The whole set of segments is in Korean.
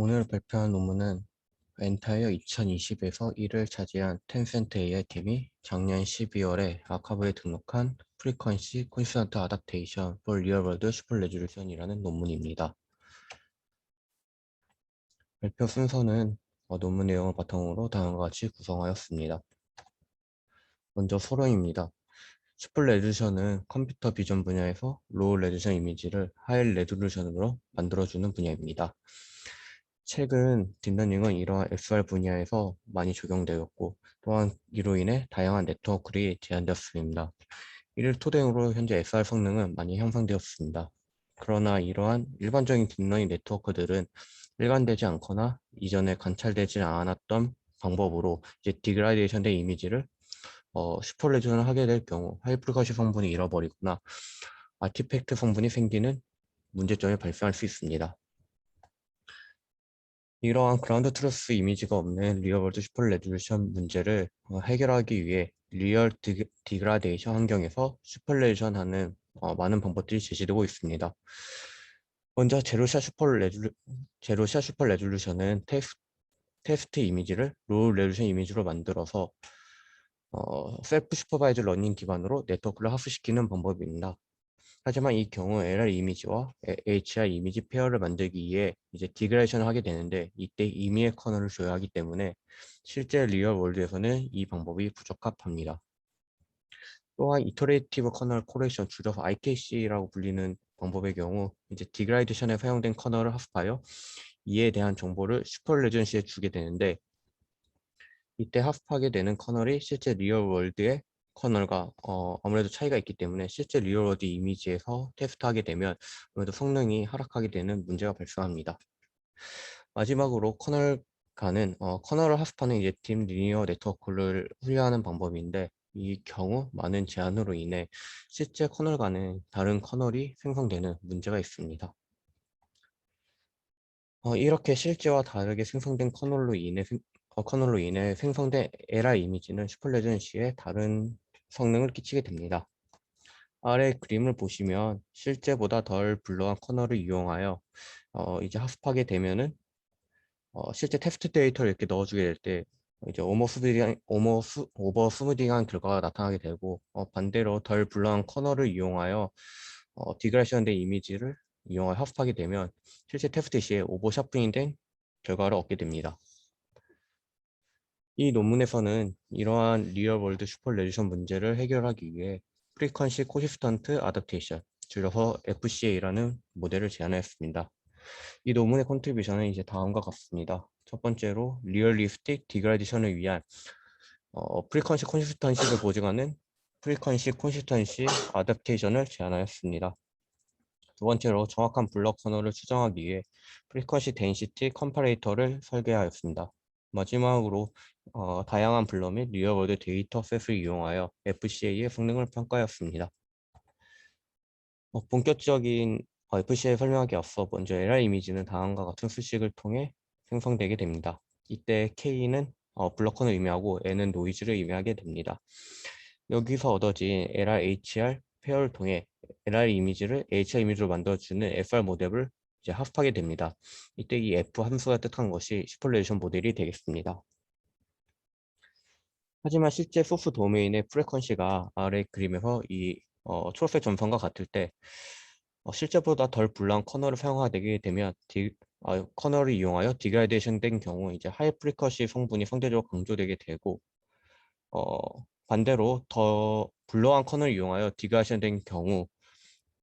오늘 발표한 논문은 엔타이어 2020에서 1을 차지한 텐센트 AI 팀이 작년 12월에 아카브에 등록한 프리퀀시 콘스턴트 아답테이션 for Real World Super Resolution이라는 논문입니다. 발표 순서는 논문 내용을 바탕으로 다음과 같이 구성하였습니다. 먼저 소론입니다. 슈퍼 레졸루션은 컴퓨터 비전 분야에서 로우 레졸루션 이미지를 하이 레졸루션으로 만들어주는 분야입니다. 최근 딥러닝은 이러한 XR 분야에서 많이 적용되었고, 또한 이로 인해 다양한 네트워크들이 제한되었습니다. 이를 토대로 현재 XR 성능은 많이 향상되었습니다. 그러나 이러한 일반적인 딥러닝 네트워크들은 일관되지 않거나 이전에 관찰되지 않았던 방법으로 이제 디그라데이션 된 이미지를 슈퍼레전을 하게 될 경우 하이프리커시 성분이 잃어버리거나 아티팩트 성분이 생기는 문제점이 발생할 수 있습니다. 이러한 그라운드 트루스 이미지가 없는 리얼월드 슈퍼 레졸루션 문제를 해결하기 위해 리얼 디그라데이션 환경에서 슈퍼 레졸루션 하는 많은 방법들이 제시되고 있습니다. 먼저 제로샷 슈퍼 레졸루션은 테스트 이미지를 로우 레졸루션 이미지로 만들어서 셀프 슈퍼바이즈 러닝 기반으로 네트워크를 합수시키는 방법입니다. 하지만 이 경우 LR 이미지와 HI 이미지 페어를 만들기 위해 이제 디그레이션을 하게 되는데 이때 임의의 커널을 줘야 하기 때문에 실제 리얼 월드에서는 이 방법이 부적합합니다. 또한 이터레이티브 커널 코레이션, 줄여서 IKC라고 불리는 방법의 경우 이제 디그레이션에 사용된 커널을 합하여 이에 대한 정보를 슈퍼 레전시에 주게 되는데 이때 합하게 되는 커널이 실제 리얼 월드의 커널과 아무래도 차이가 있기 때문에 실제 리얼 월드 이미지에서 테스트하게 되면 아무래도 성능이 하락하게 되는 문제가 발생합니다. 마지막으로 커널 간은 커널을 합하는 이제 딥 리니어 네트워크를 훈련하는 방법인데 이 경우 많은 제한으로 인해 실제 커널 간은 다른 커널이 생성되는 문제가 있습니다. 이렇게 실제와 다르게 생성된 커널로 인해 생성된 LR 이미지는 슈퍼레전시에 다른 성능을 끼치게 됩니다. 아래 그림을 보시면 실제보다 덜 불러한 커널을 이용하여 이제 합습하게 되면은 실제 테스트 데이터를 이렇게 넣어주게 될 때 이제 오버 스무딩한 결과가 나타나게 되고 반대로 덜 불러한 커널을 이용하여 디그레이션 된 이미지를 이용하여 합습하게 되면 실제 테스트 시에 오버 샤프닝 된 결과를 얻게 됩니다. 이 논문에서는 이러한 리얼월드 슈퍼레졸루션 문제를 해결하기 위해 프리퀀시 코시스턴트 아답테이션, 줄여서 FCA라는 모델을 제안했습니다. 이 논문의 컨트리뷰션은 이제 다음과 같습니다. 첫 번째로 리얼리스틱 디그레이션을 위한 프리퀀시 콘시스턴시를 보증하는 프리퀀시 콘시스턴시 아답테이션을 제안하였습니다. 두 번째로 정확한 블럭 커널을 추정하기 위해 프리퀀시 덴시티 컴파레이터를 설계하였습니다. 마지막으로 다양한 블럭 및 리얼월드 데이터셋을 이용하여 FCA의 성능을 평가하였습니다. 본격적인 FCA 설명하기 앞서 먼저 LR 이미지는 다음과 같은 수식을 통해 생성되게 됩니다. 이때 K는 블럭커를 의미하고 N은 노이즈를 의미하게 됩니다. 여기서 얻어진 LR-HR 페어를 통해 LR 이미지를 HR 이미지로 만들어주는 FR 모델을 이제 합하게 됩니다. 이때 이 F 함수가 뜻한 것이 슈퍼레이션 모델이 되겠습니다. 하지만 실제 소스 도메인의 프레퀀시가 아래 그림에서 이 초록색 점선과 같을 때 실제보다 덜 불러한 커널을 사용하게 되면 커널을 이용하여 디그레이션 된 경우 이제 하이 프리커시 성분이 상대적으로 강조되게 되고 반대로 더 불러한 커널을 이용하여 디그레이션 된 경우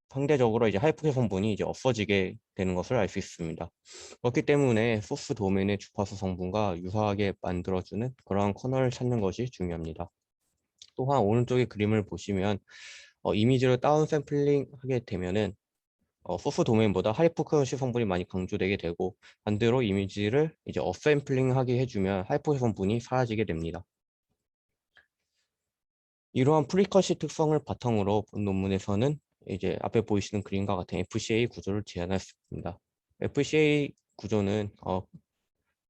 상대적으로 이제 하이프리 성분이 이제 없어지게 되는 것을 알 수 있습니다. 그렇기 때문에 소스 도메인의 주파수 성분과 유사하게 만들어주는 그러한 커널을 찾는 것이 중요합니다. 또한 오른쪽의 그림을 보시면 이미지를 다운 샘플링 하게 되면은 소스 도메인보다 하이프리퀀시 성분이 많이 강조되게 되고 반대로 이미지를 이제 업샘플링 하게 해주면 하이프리퀀시 성분이 사라지게 됩니다. 이러한 프리퀀시 특성을 바탕으로 본 논문에서는 이제 앞에 보이시는 그림과 같은 FCA 구조를 제안했습니다. FCA 구조는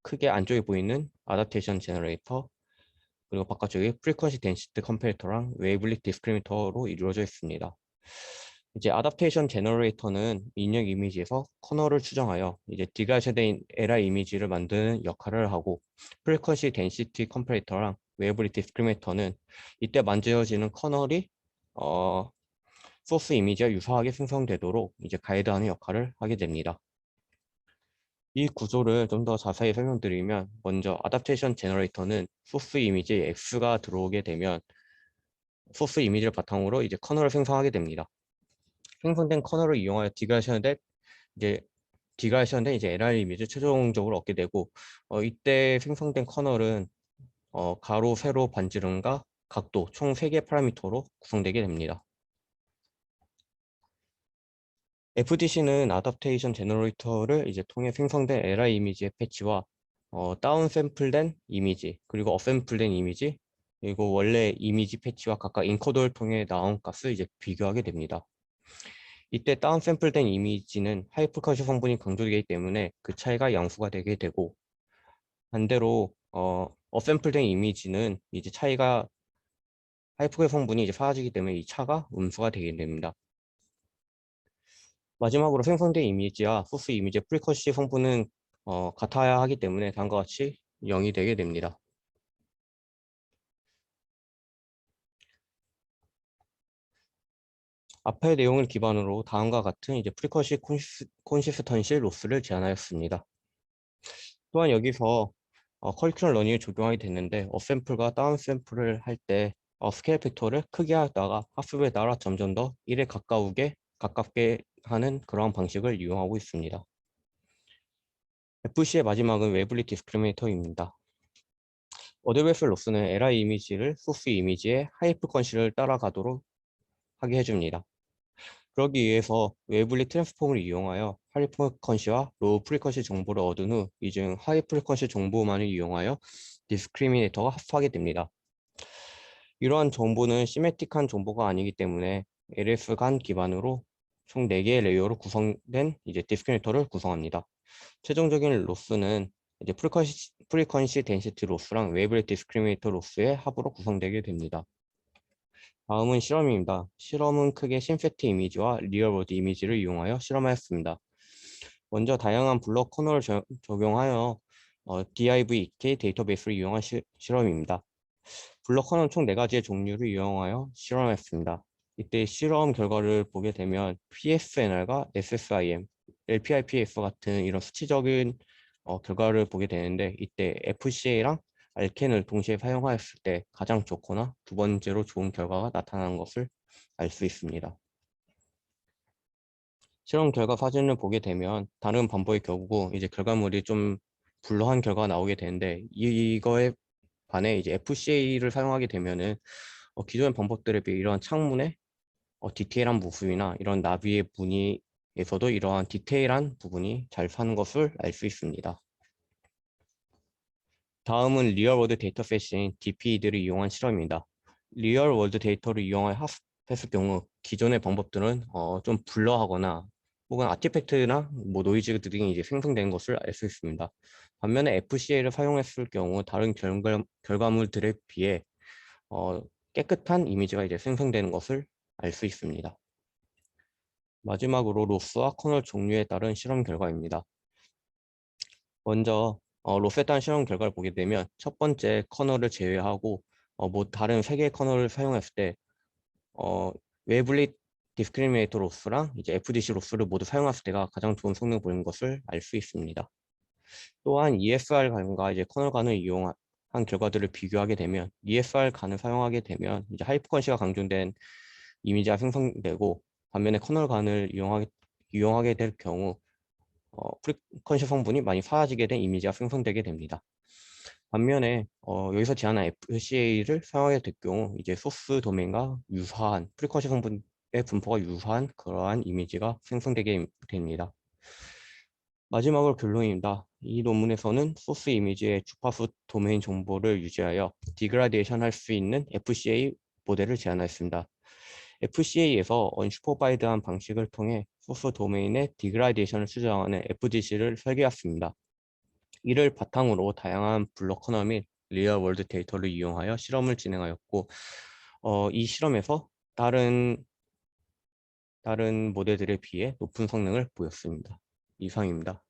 크게 안쪽에 보이는 아답테이션 제너레이터 그리고 바깥쪽에 프리퀀시 덴시티 컴패리터랑 웨이블리 디스크리미터로 이루어져 있습니다. 이제 어댑테이션 제너레이터는 입력 이미지에서 커널을 추정하여 이제 디그레이션된 LI 이미지를 만드는 역할을 하고, 프리퀀시 덴시티 컴퍼레이터랑 웨이블리 디스크리미네이터는 이때 만들어지는 커널이 소스 이미지와 유사하게 생성되도록 이제 가이드하는 역할을 하게 됩니다. 이 구조를 좀 더 자세히 설명드리면, 먼저 어댑테이션 제너레이터는 소스 이미지에 X가 들어오게 되면 소스 이미지를 바탕으로 이제 커널을 생성하게 됩니다. 생성된 커널을 이용하여 이제 디그레이션된 이제 LR 이미지를 최종적으로 얻게 되고, 이때 생성된 커널은 가로, 세로, 반지름과 각도 총 3개 파라미터로 구성되게 됩니다. FDC는 어댑테이션 제너레이터를 이제 통해 생성된 LI 이미지의 패치와 다운 샘플된 이미지, 그리고 업샘플된 이미지, 그리고 원래 이미지 패치와 각각 인코더를 통해 나온 값을 이제 비교하게 됩니다. 이때 다운 샘플된 이미지는 하이 프리퀀시 성분이 강조되기 때문에 그 차이가 양수가 되게 되고, 반대로 업샘플된 이미지는 이제 차이가 하이 프리퀀시 성분이 이제 사라지기 때문에 이 차가 음수가 되게 됩니다. 마지막으로 생성된 이미지와 소스 이미지의 프리퀀시 성분은 같아야 하기 때문에 다음과 같이 0이 되게 됩니다. 앞의 내용을 기반으로 다음과 같은 이제 프리퀀시 콘시스턴시 로스를 제안하였습니다. 또한 여기서 커리큘럼 러닝을 적용하게 됐는데, 업샘플과 다운샘플을 할 때 스케일 팩터를 크게 하다가 합습에 따라 점점 더 1에 가깝게 하는 그러한 방식을 이용하고 있습니다. FC의 마지막은 웨블리 디스크리미네이터입니다. 어드베스 로스는 LI 이미지를 소스 이미지의 하이 프리퀀시를 따라가도록 하게 해줍니다. 그러기 위해서 웨블리 트랜스폼을 이용하여 하이 프리퀀시와 로우 프리퀀시 정보를 얻은 후 이중 하이 프리퀀시 정보만을 이용하여 디스크리미네이터가 합하게 됩니다. 이러한 정보는 시메틱한 정보가 아니기 때문에 LS 간 기반으로 총 4개의 레이어로 구성된 이제 디스크리미네이터를 구성합니다. 최종적인 로스는 이제 프리퀀시 덴시티 로스랑 웨이블리 디스크리미네이터 로스의 합으로 구성되게 됩니다. 다음은 실험입니다. 실험은 크게 신세티 이미지와 리얼월드 이미지를 이용하여 실험하였습니다. 먼저 다양한 블록 커널을 적용하여 DIV-EK 데이터베이스를 이용한 실험입니다. 블록 커널 총 4가지의 종류를 이용하여 실험했습니다. 이때 실험 결과를 보게 되면 PSNR과 SSIM, LPIPS 같은 이런 수치적인 결과를 보게 되는데, 이때 FCA랑 알켄을 동시에 사용하였을 때 가장 좋거나 두 번째로 좋은 결과가 나타나는 것을 알 수 있습니다. 실험 결과 사진을 보게 되면 다른 방법의 경우 이제 결과물이 좀 불러한 결과가 나오게 되는데, 이거에 반해 이제 FCA를 사용하게 되면은 기존의 방법들에 비해 이러한 창문의 디테일한 부분이나 이런 나비의 무늬에서도 이러한 디테일한 부분이 잘 사는 것을 알 수 있습니다. 다음은 리얼월드 데이터셋인 DPE들을 이용한 실험입니다. 리얼월드 데이터를 이용하여 학습했을 경우 기존의 방법들은 좀 블러하거나 혹은 아티팩트나 뭐 노이즈 등이 이제 생성된 것을 알 수 있습니다. 반면에 FCA를 사용했을 경우 다른 결과물들에 비해 깨끗한 이미지가 이제 생성되는 것을 알 수 있습니다. 마지막으로 로스와 커널 종류에 따른 실험 결과입니다. 먼저 로스에 따른 실험 결과를 보게 되면 첫 번째 커널을 제외하고 뭐 다른 3개의 커널을 사용했을 때 웨블리 디스크리미네이터 로스랑 이제 FDC 로스를 모두 사용했을 때가 가장 좋은 성능을 보이는 것을 알 수 있습니다. 또한 ESR 간과 이제 커널 간을 이용한 결과들을 비교하게 되면 ESR 간을 사용하게 되면 이제 하이프퀀시가 강조된 이미지가 생성되고, 반면에 커널 간을 이용하게 될 경우 프리퀀시 성분이 많이 사라지게 된 이미지가 생성되게 됩니다. 반면에 여기서 제안한 FCA를 사용하게 될 경우 이제 소스 도메인과 유사한 프리퀀시 성분의 분포가 유사한 그러한 이미지가 생성되게 됩니다. 마지막으로 결론입니다. 이 논문에서는 소스 이미지의 주파수 도메인 정보를 유지하여 디그라데이션 할 수 있는 FCA 모델을 제안하였습니다. FCA에서 언슈퍼바이드한 방식을 통해 소스 도메인의 디그라데이션을 수정하는 FDC를 설계했습니다. 이를 바탕으로 다양한 블록 커널 및 리얼 월드 데이터를 이용하여 실험을 진행하였고, 이 실험에서 다른 다른 모델들에 비해 높은 성능을 보였습니다. 이상입니다.